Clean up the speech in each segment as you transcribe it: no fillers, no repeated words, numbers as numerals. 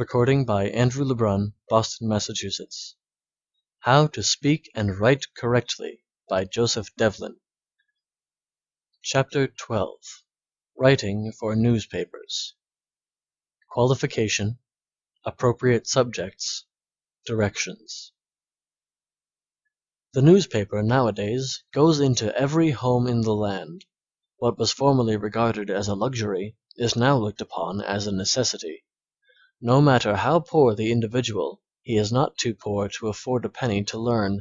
Recording by Andrew LeBrun, Boston, Massachusetts. How to Speak and Write Correctly by Joseph Devlin. Chapter 12. Writing for Newspapers. Qualification, Appropriate Subjects, Directions. The newspaper nowadays goes into every home in the land. What was formerly regarded as a luxury is now looked upon as a necessity. No matter how poor the individual, he is not too poor to afford a penny to learn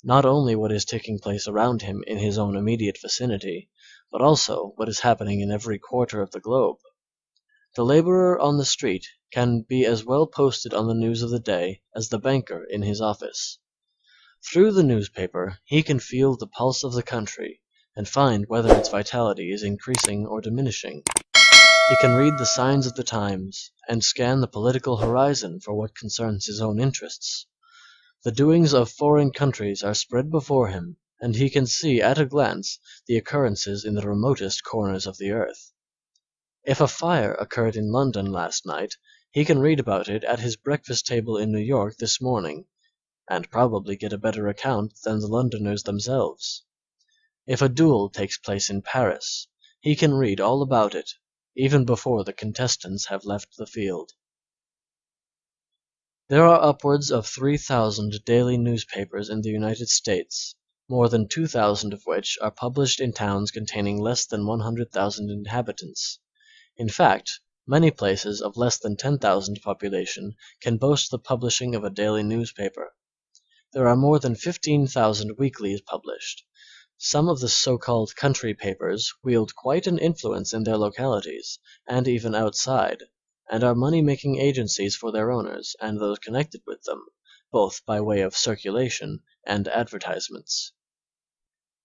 not only what is taking place around him in his own immediate vicinity, but also what is happening in every quarter of the globe. The laborer on the street can be as well posted on the news of the day as the banker in his office. Through the newspaper he can feel the pulse of the country and find whether its vitality is increasing or diminishing. He can read the signs of the times and scan the political horizon for what concerns his own interests. The doings of foreign countries are spread before him, and he can see at a glance the occurrences in the remotest corners of the earth. If a fire occurred in London last night, he can read about it at his breakfast table in New York this morning, and probably get a better account than the Londoners themselves. If a duel takes place in Paris, he can read all about it, even before the contestants have left the field. There are upwards of 3,000 daily newspapers in the United States, more than 2,000 of which are published in towns containing less than 100,000 inhabitants. In fact, many places of less than 10,000 population can boast the publishing of a daily newspaper. There are more than 15,000 weeklies published. Some of the so-called country papers wield quite an influence in their localities, and even outside, and are money-making agencies for their owners and those connected with them, both by way of circulation and advertisements.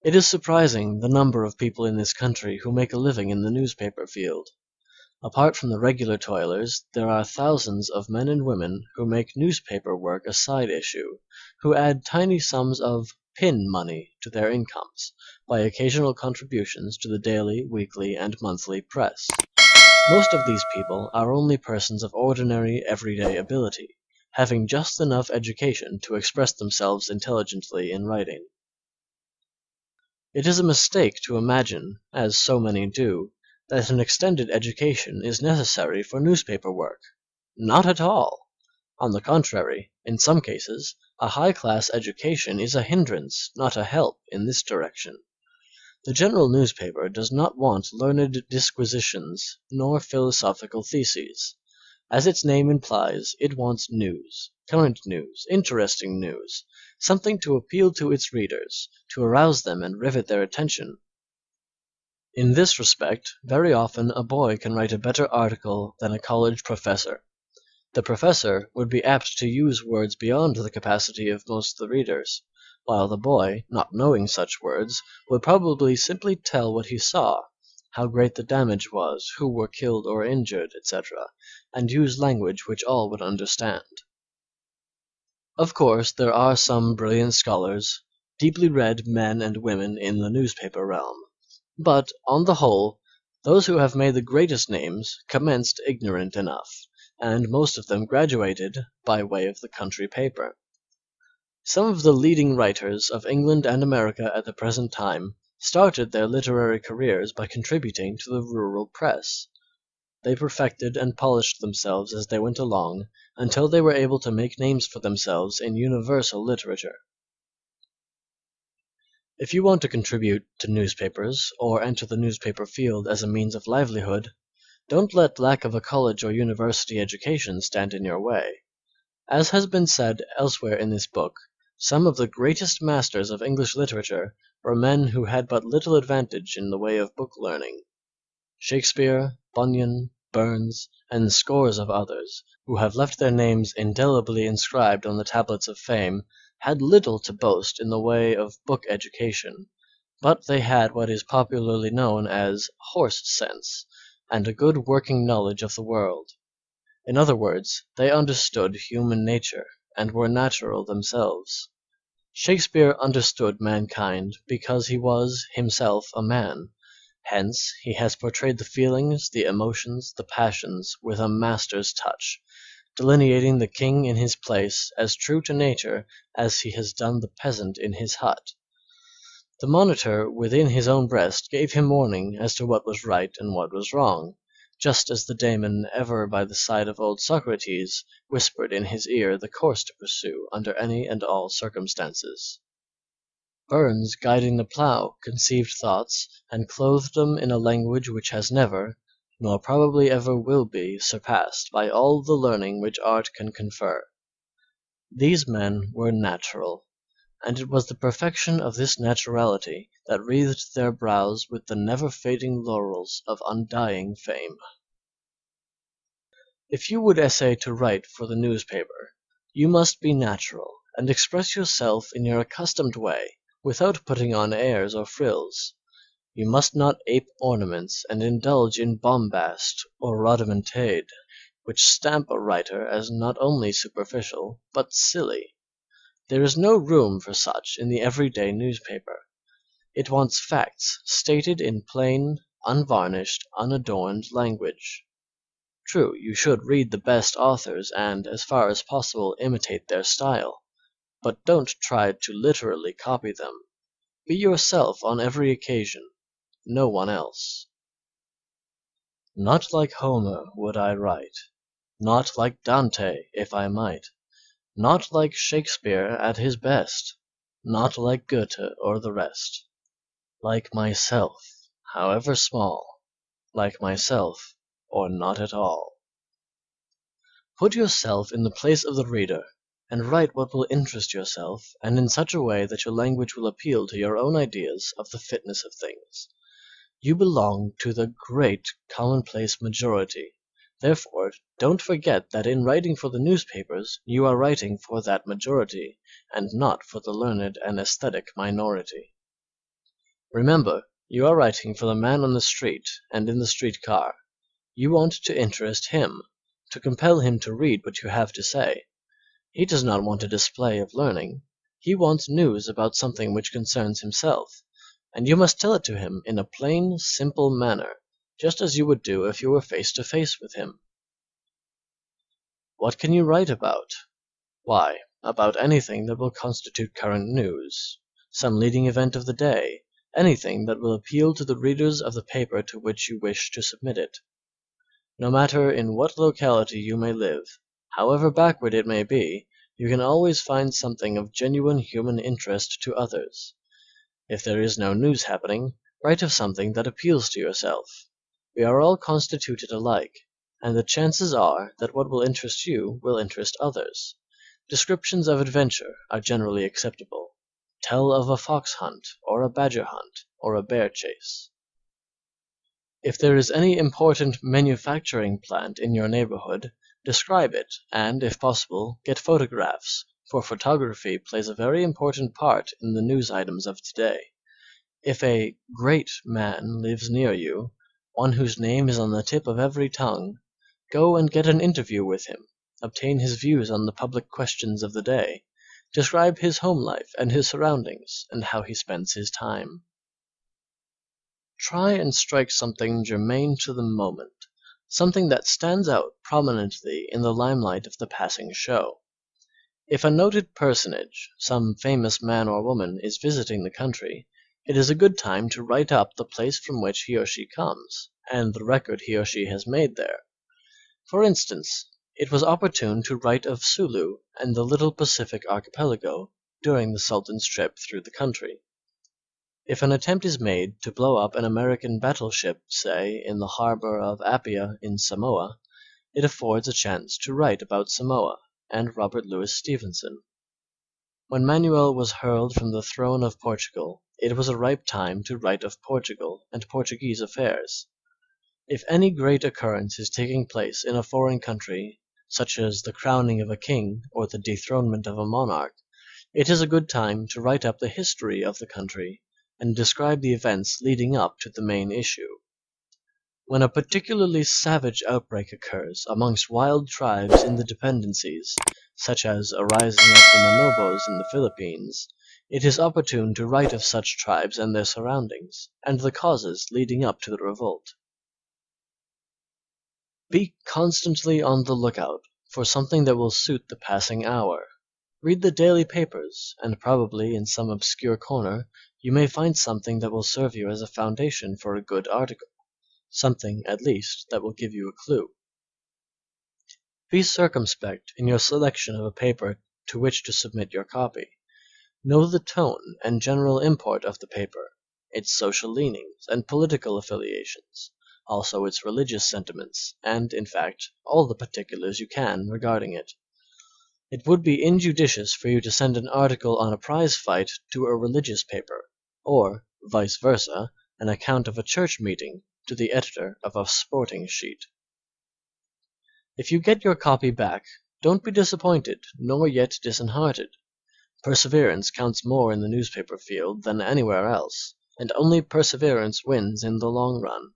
It is surprising the number of people in this country who make a living in the newspaper field. Apart from the regular toilers, there are thousands of men and women who make newspaper work a side issue, who add tiny sums of pin money to their incomes by occasional contributions to the daily, weekly, and monthly press. Most of these people are only persons of ordinary, everyday ability, having just enough education to express themselves intelligently in writing. It is a mistake to imagine, as so many do, that an extended education is necessary for newspaper work. Not at all. On the contrary, in some cases, a high-class education is a hindrance, not a help, in this direction. The general newspaper does not want learned disquisitions nor philosophical theses. As its name implies, it wants news, current news, interesting news, something to appeal to its readers, to arouse them and rivet their attention. In this respect, very often a boy can write a better article than a college professor. The professor would be apt to use words beyond the capacity of most of the readers, while the boy, not knowing such words, would probably simply tell what he saw, how great the damage was, who were killed or injured, etc., and use language which all would understand. Of course, there are some brilliant scholars, deeply read men and women in the newspaper realm, but, on the whole, those who have made the greatest names commenced ignorant enough, and most of them graduated by way of the country paper. Some of the leading writers of England and America at the present time started their literary careers by contributing to the rural press. They perfected and polished themselves as they went along until they were able to make names for themselves in universal literature. If you want to contribute to newspapers or enter the newspaper field as a means of livelihood, don't let lack of a college or university education stand in your way. As has been said elsewhere in this book, some of the greatest masters of English literature were men who had but little advantage in the way of book learning. Shakespeare, Bunyan, Burns, and scores of others, who have left their names indelibly inscribed on the tablets of fame, had little to boast in the way of book education, but they had what is popularly known as horse sense, and a good working knowledge of the world. In other words, they understood human nature, and were natural themselves. Shakespeare understood mankind because he was himself a man. Hence he has portrayed the feelings, the emotions, the passions with a master's touch, delineating the king in his place as true to nature as he has done the peasant in his hut. The monitor within his own breast gave him warning as to what was right and what was wrong, just as the daemon ever by the side of old Socrates whispered in his ear the course to pursue under any and all circumstances. Burns, guiding the plough, conceived thoughts and clothed them in a language which has never, nor probably ever will be, surpassed by all the learning which art can confer. These men were natural, and it was the perfection of this naturality that wreathed their brows with the never-fading laurels of undying fame. If you would essay to write for the newspaper, you must be natural, and express yourself in your accustomed way, without putting on airs or frills. You must not ape ornaments and indulge in bombast or rhodomontade, which stamp a writer as not only superficial, but silly. There is no room for such in the everyday newspaper. It wants facts stated in plain, unvarnished, unadorned language. True, you should read the best authors and, as far as possible, imitate their style, but don't try to literally copy them. Be yourself on every occasion, no one else. Not like Homer would I write, not like Dante if I might, not like Shakespeare at his best, not like Goethe or the rest. Like myself, however small, like myself or not at all. Put yourself in the place of the reader, and write what will interest yourself, and in such a way that your language will appeal to your own ideas of the fitness of things. You belong to the great commonplace majority. Therefore, don't forget that in writing for the newspapers you are writing for that majority, and not for the learned and aesthetic minority. Remember, you are writing for the man on the street and in the street car. You want to interest him, to compel him to read what you have to say. He does not want a display of learning. He wants news about something which concerns himself, and you must tell it to him in a plain, simple manner, just as you would do if you were face to face with him. What can you write about? Why, about anything that will constitute current news, some leading event of the day, anything that will appeal to the readers of the paper to which you wish to submit it. No matter in what locality you may live, however backward it may be, you can always find something of genuine human interest to others. If there is no news happening, write of something that appeals to yourself. We are all constituted alike, and the chances are that what will interest you will interest others. Descriptions of adventure are generally acceptable. Tell of a fox hunt, or a badger hunt, or a bear chase. If there is any important manufacturing plant in your neighborhood, describe it, and, if possible, get photographs, for photography plays a very important part in the news items of today. If a great man lives near you, one whose name is on the tip of every tongue, go and get an interview with him, obtain his views on the public questions of the day, describe his home life and his surroundings, and how he spends his time. Try and strike something germane to the moment, something that stands out prominently in the limelight of the passing show. If a noted personage, some famous man or woman, is visiting the country, it is a good time to write up the place from which he or she comes, and the record he or she has made there. For instance, it was opportune to write of Sulu and the little Pacific archipelago during the Sultan's trip through the country. If an attempt is made to blow up an American battleship, say, in the harbor of Apia in Samoa, it affords a chance to write about Samoa and Robert Louis Stevenson. When Manuel was hurled from the throne of Portugal, it was a ripe time to write of Portugal and Portuguese affairs. If any great occurrence is taking place in a foreign country, such as the crowning of a king or the dethronement of a monarch, it is a good time to write up the history of the country and describe the events leading up to the main issue. When a particularly savage outbreak occurs amongst wild tribes in the dependencies, such as a rising of the Manobos in the Philippines, it is opportune to write of such tribes and their surroundings, and the causes leading up to the revolt. Be constantly on the lookout for something that will suit the passing hour. Read the daily papers, and probably in some obscure corner you may find something that will serve you as a foundation for a good article, something, at least, that will give you a clue. Be circumspect in your selection of a paper to which to submit your copy. Know the tone and general import of the paper, its social leanings and political affiliations, also its religious sentiments, and, in fact, all the particulars you can regarding it. It would be injudicious for you to send an article on a prize fight to a religious paper, or, vice versa, an account of a church meeting to the editor of a sporting sheet. If you get your copy back, don't be disappointed, nor yet disheartened. Perseverance counts more in the newspaper field than anywhere else, and only perseverance wins in the long run.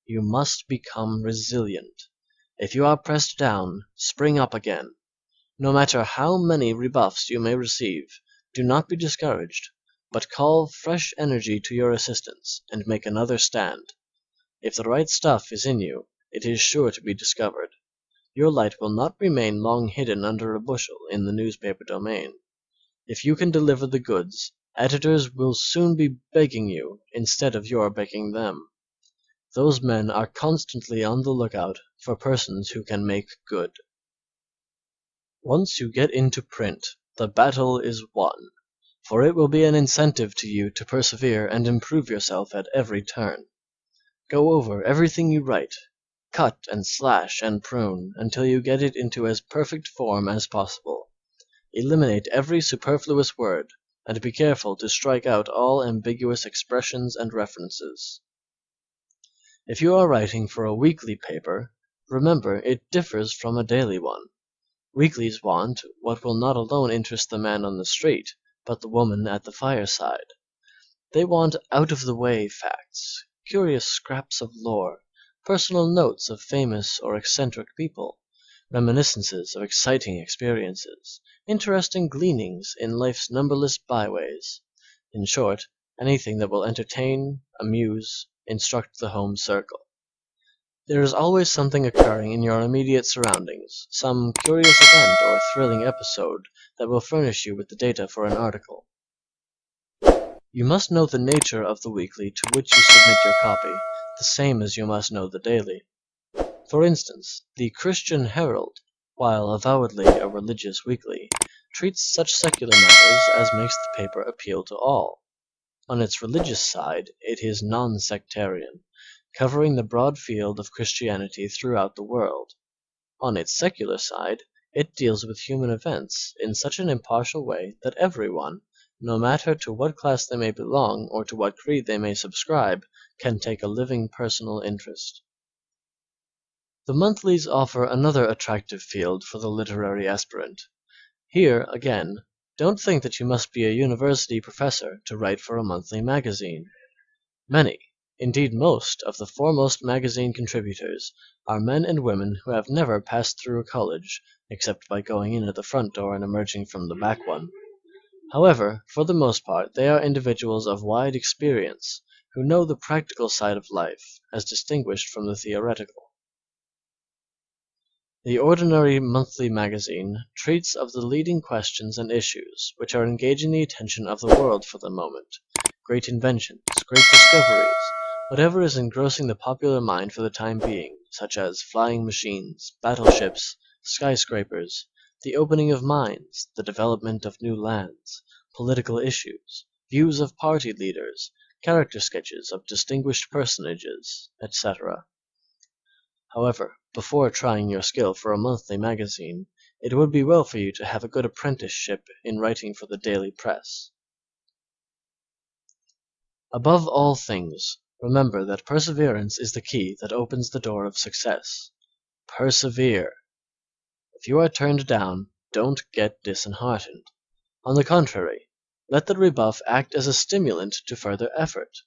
You must become resilient. If you are pressed down, spring up again. No matter how many rebuffs you may receive, do not be discouraged, but call fresh energy to your assistance, and make another stand. If the right stuff is in you, it is sure to be discovered. Your light will not remain long hidden under a bushel in the newspaper domain. If you can deliver the goods, editors will soon be begging you instead of your begging them. Those men are constantly on the lookout for persons who can make good. Once you get into print, the battle is won, for it will be an incentive to you to persevere and improve yourself at every turn. Go over everything you write, cut and slash and prune until you get it into as perfect form as possible. Eliminate every superfluous word, and be careful to strike out all ambiguous expressions and references. If you are writing for a weekly paper, remember it differs from a daily one. Weeklies want what will not alone interest the man on the street, but the woman at the fireside. They want out-of-the-way facts, curious scraps of lore, personal notes of famous or eccentric people, reminiscences of exciting experiences, interesting gleanings in life's numberless byways. In short, anything that will entertain, amuse, instruct the home circle. There is always something occurring in your immediate surroundings, some curious event or thrilling episode that will furnish you with the data for an article. You must know the nature of the weekly to which you submit your copy, the same as you must know the daily. For instance, the Christian Herald, while avowedly a religious weekly, treats such secular matters as makes the paper appeal to all. On its religious side it is non-sectarian, covering the broad field of Christianity throughout the world. On its secular side it deals with human events in such an impartial way that everyone, no matter to what class they may belong or to what creed they may subscribe, can take a living personal interest. The monthlies offer another attractive field for the literary aspirant. Here, again, don't think that you must be a university professor to write for a monthly magazine. Many, indeed most, of the foremost magazine contributors are men and women who have never passed through a college, except by going in at the front door and emerging from the back one. However, for the most part they are individuals of wide experience, who know the practical side of life, as distinguished from the theoretical. The ordinary monthly magazine treats of the leading questions and issues which are engaging the attention of the world for the moment, great inventions, great discoveries, whatever is engrossing the popular mind for the time being, such as flying machines, battleships, skyscrapers, the opening of mines, the development of new lands, political issues, views of party leaders, character sketches of distinguished personages, etc. However, before trying your skill for a monthly magazine, it would be well for you to have a good apprenticeship in writing for the daily press. Above all things, remember that perseverance is the key that opens the door of success. Persevere. If you are turned down, don't get disheartened. On the contrary, let the rebuff act as a stimulant to further effort.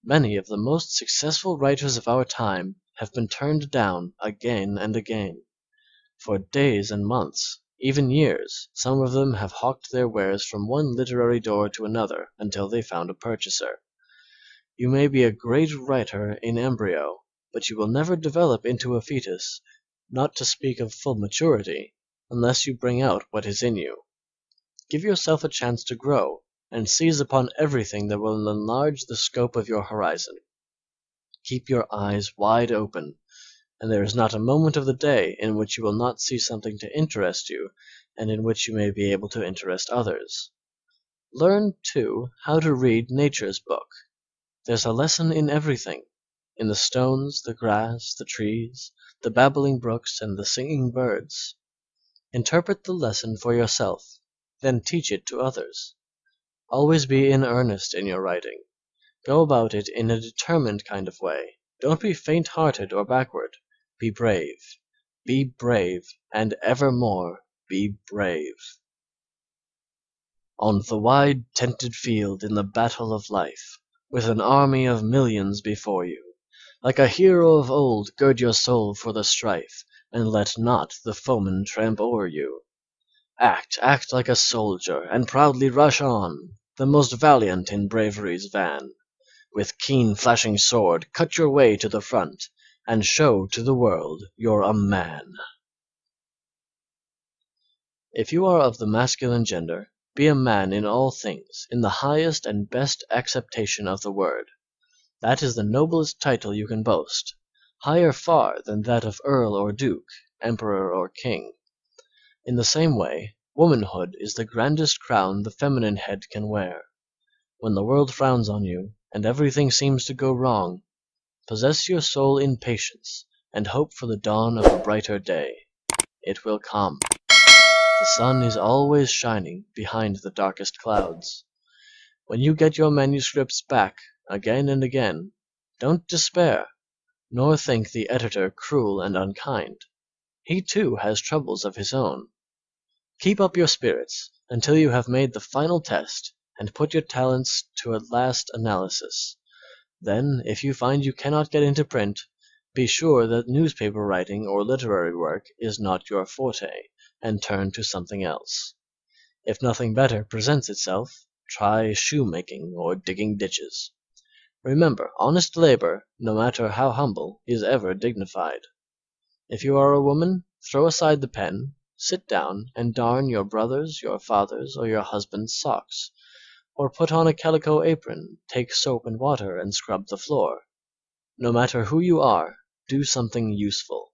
Many of the most successful writers of our time have been turned down again and again. For days and months, even years, some of them have hawked their wares from one literary door to another until they found a purchaser. You may be a great writer in embryo, but you will never develop into a fetus not to speak of full maturity, unless you bring out what is in you. Give yourself a chance to grow, and seize upon everything that will enlarge the scope of your horizon. Keep your eyes wide open, and there is not a moment of the day in which you will not see something to interest you and in which you may be able to interest others. Learn, too, how to read Nature's book. There's a lesson in everything, in the stones, the grass, the trees, the babbling brooks, and the singing birds. Interpret the lesson for yourself, then teach it to others. Always be in earnest in your writing. Go about it in a determined kind of way. Don't be faint-hearted or backward. Be brave, and evermore be brave. On the wide tented field in the battle of life, with an army of millions before you, like a hero of old gird your soul for the strife, and let not the foeman tramp o'er you. Act like a soldier, and proudly rush on, the most valiant in bravery's van. With keen flashing sword cut your way to the front, and show to the world you're a man. If you are of the masculine gender, be a man in all things, in the highest and best acceptation of the word. That is the noblest title you can boast, higher far than that of earl or duke, emperor or king. In the same way, womanhood is the grandest crown the feminine head can wear. When the world frowns on you, and everything seems to go wrong, possess your soul in patience, and hope for the dawn of a brighter day. It will come. The sun is always shining behind the darkest clouds. When you get your manuscripts back again and again, don't despair, nor think the editor cruel and unkind. He too has troubles of his own. Keep up your spirits until you have made the final test and put your talents to a last analysis. Then, if you find you cannot get into print, be sure that newspaper writing or literary work is not your forte, and turn to something else. If nothing better presents itself, try shoemaking or digging ditches. Remember, honest labor, no matter how humble, is ever dignified. If you are a woman, throw aside the pen, sit down and darn your brother's, your father's, or your husband's socks, or put on a calico apron, take soap and water and scrub the floor. No matter who you are, do something useful.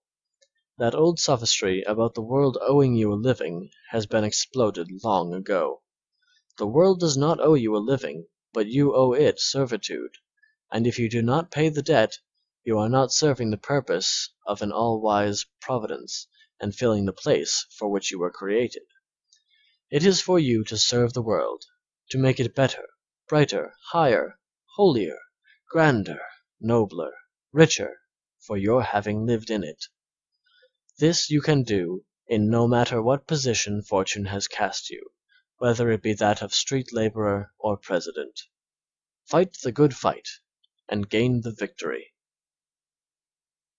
That old sophistry about the world owing you a living has been exploded long ago. The world does not owe you a living, but you owe it servitude, and if you do not pay the debt, you are not serving the purpose of an all-wise Providence, and filling the place for which you were created. It is for you to serve the world, to make it better, brighter, higher, holier, grander, nobler, richer, for your having lived in it. This you can do in no matter what position fortune has cast you, whether it be that of street laborer or president. Fight the good fight, and gain the victory.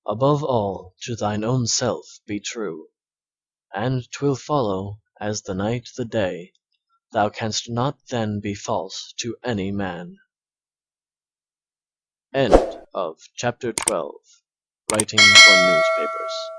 Above all, to thine own self be true, and 'twill follow, as the night the day, thou canst not then be false to any man. End of Chapter 12. Writing for Newspapers.